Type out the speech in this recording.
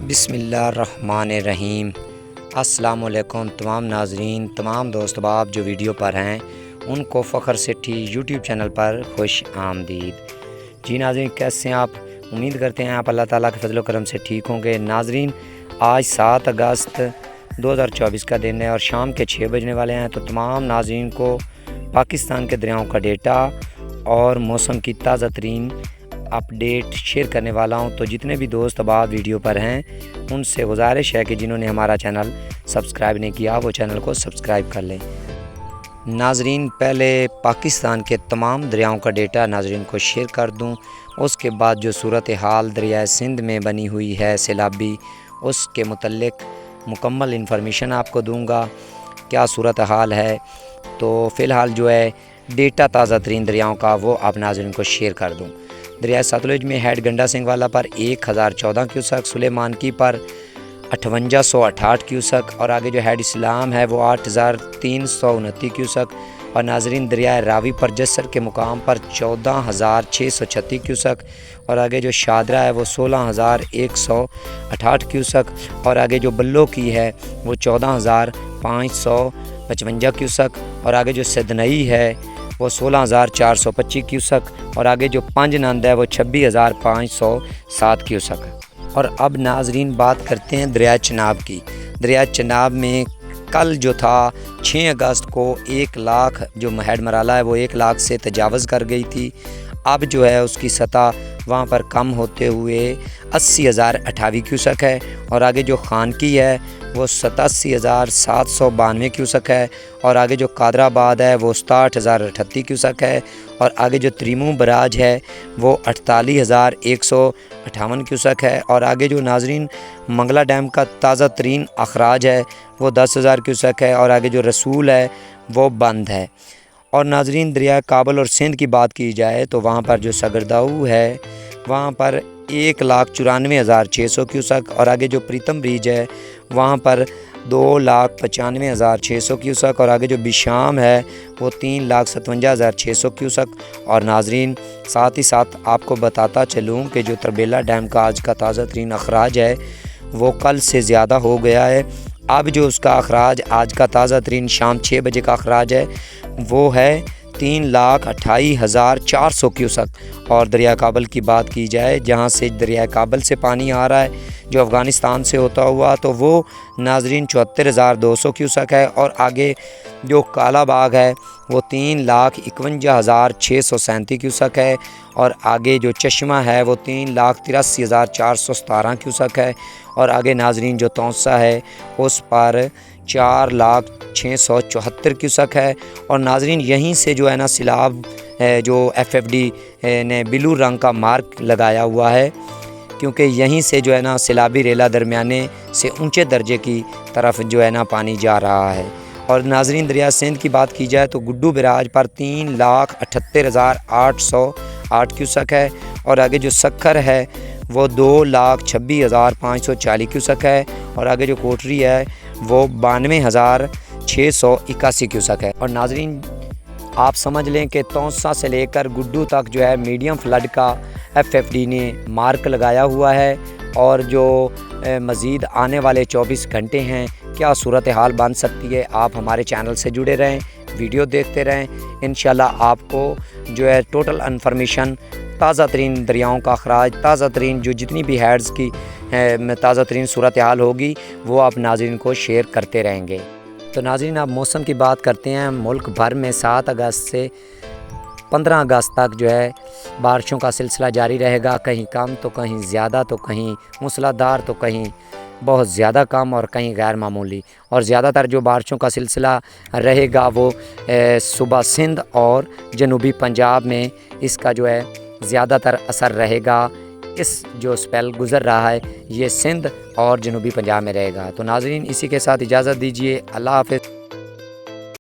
بسم اللہ الرحمن الرحیم۔ السلام علیکم تمام ناظرین، تمام دوست احباب جو ویڈیو پر ہیں ان کو فخر سٹھی یوٹیوب چینل پر خوش آمدید۔ جی ناظرین، کیسے ہیں آپ؟ امید کرتے ہیں آپ اللہ تعالیٰ کے فضل و کرم سے ٹھیک ہوں گے۔ ناظرین، آج 7 اگست 2024 کا دن ہے اور شام کے 6 بجنے والے ہیں، تو تمام ناظرین کو پاکستان کے دریاؤں کا ڈیٹا اور موسم کی تازہ ترین اپڈیٹ شیئر کرنے والا ہوں۔ تو جتنے بھی دوست احباب ویڈیو پر ہیں ان سے گزارش ہے کہ جنہوں نے ہمارا چینل سبسکرائب نہیں کیا وہ چینل کو سبسکرائب کر لیں۔ ناظرین، پہلے پاکستان کے تمام دریاؤں کا ڈیٹا ناظرین کو شیئر کر دوں، اس کے بعد جو صورتحال دریائے سندھ میں بنی ہوئی ہے سیلابی، اس کے متعلق مکمل انفارمیشن آپ کو دوں گا کیا صورتحال ہے۔ تو فی الحال جو ہے ڈیٹا تازہ ترین دریاؤں کا وہ آپ ناظرین کو شیئر کر دوں۔ دریائے ستلج میں ہیڈ گنڈا سنگھ والا پر 1014 کیوسک، سلیمان کی پر 5868 کیوسک، اور آگے جو ہیڈ اسلام ہے وہ 8329 کیوسک، اور ناظرین دریائے راوی پر جسر کے مقام پر 14636 کیوسک، اور آگے جو شادرہ ہے وہ 16168 کیوسک، اور آگے جو بلو کی ہے وہ 14555 کیوسک، اور آگے جو سدنئی ہے وہ 16425 کیوسک، اور آگے جو پنج نند ہے وہ 26507 کیوسک۔ اور اب ناظرین بات کرتے ہیں دریائے چناب کی۔ دریائے چناب میں کل جو تھا 6 اگست کو 1 لاکھ جو ہیڈ مرالہ ہے وہ 1 لاکھ سے تجاوز کر گئی تھی۔ اب جو ہے اس کی سطح وہاں پر کم ہوتے ہوئے 80,028 کیوسک ہے، اور آگے جو خانکی ہے وہ 87,792 کیوسک ہے، اور آگے جو قادر آباد ہے وہ 67,038 کیوسک ہے، اور آگے جو تریمو براج ہے وہ 48,158 کیوسک ہے، اور آگے جو ناظرین منگلا ڈیم کا تازہ ترین اخراج ہے وہ 10,000 کیوسک ہے، اور آگے جو رسول ہے وہ بند ہے۔ اور ناظرین دریائے کابل اور سندھ کی بات کی جائے تو وہاں پر جو سگرداؤ ہے وہاں پر 1,94,600 کیوسک، اور آگے جو پریتم بریج ہے وہاں پر 2,95,600 کیوسک، اور آگے جو بشام ہے وہ 3,57,600 کیوسک۔ اور ناظرین ساتھ ہی ساتھ آپ کو بتاتا چلوں کہ جو تربیلا ڈیم کا آج کا تازہ ترین اخراج ہے وہ کل سے زیادہ ہو گیا ہے۔ اب جو اس کا اخراج آج کا تازہ ترین شام 6 بجے کا اخراج ہے وہ ہے 3,28,400 کیوسک۔ اور دریائے کابل کی بات کی جائے جہاں سے دریائے کابل سے پانی آ رہا ہے جو افغانستان سے ہوتا ہوا، تو وہ ناظرین 74,200 کیوسک ہے، اور آگے جو کالا باغ ہے وہ 3,51,637 کیوسک ہے، اور آگے جو چشمہ ہے وہ 3,83,417 کیوسک ہے، اور آگے ناظرین جو تونسا ہے اس پر 4,06,74 کیوسک ہے۔ اور ناظرین یہیں سے جو ہے نا سیلاب جو FFD نے بلو رنگ کا مارک لگایا ہوا ہے، کیونکہ یہیں سے جو ہے نا سیلابی ریلا درمیانے سے اونچے درجے کی طرف جو ہے نا پانی جا رہا ہے۔ اور ناظرین دریائے سندھ کی بات کی جائے تو گڈو براج پر 3,78,808 کیوسک ہے، اور آگے جو سکھر ہے وہ 2,26,540 کیوسک ہے، اور آگے جو کوٹری ہے وہ 92,681 کیوسک ہے۔ اور ناظرین آپ سمجھ لیں کہ تونسا سے لے کر گڈو تک جو ہے میڈیم فلڈ کا FFD نے مارک لگایا ہوا ہے، اور جو مزید آنے والے 24 گھنٹے ہیں کیا صورتحال بن سکتی ہے، آپ ہمارے چینل سے جڑے رہیں، ویڈیو دیکھتے رہیں، انشاءاللہ آپ کو جو ہے ٹوٹل انفارمیشن تازہ ترین دریاؤں کا اخراج، تازہ ترین جو جتنی بھی ہیڈز کی تازہ ترین صورتحال ہوگی وہ آپ ناظرین کو شیئر کرتے رہیں گے۔ تو ناظرین آپ موسم کی بات کرتے ہیں، ملک بھر میں 7 اگست سے 15 اگست تک جو ہے بارشوں کا سلسلہ جاری رہے گا، کہیں کم تو کہیں زیادہ، تو کہیں موسلا دھار تو کہیں بہت زیادہ کم، اور کہیں غیر معمولی۔ اور زیادہ تر جو بارشوں کا سلسلہ رہے گا وہ صوبہ سندھ اور جنوبی پنجاب میں اس کا جو ہے زیادہ تر اثر رہے گا۔ اس جو سپیل گزر رہا ہے یہ سندھ اور جنوبی پنجاب میں رہے گا۔ تو ناظرین اسی کے ساتھ اجازت دیجیے، اللہ حافظ۔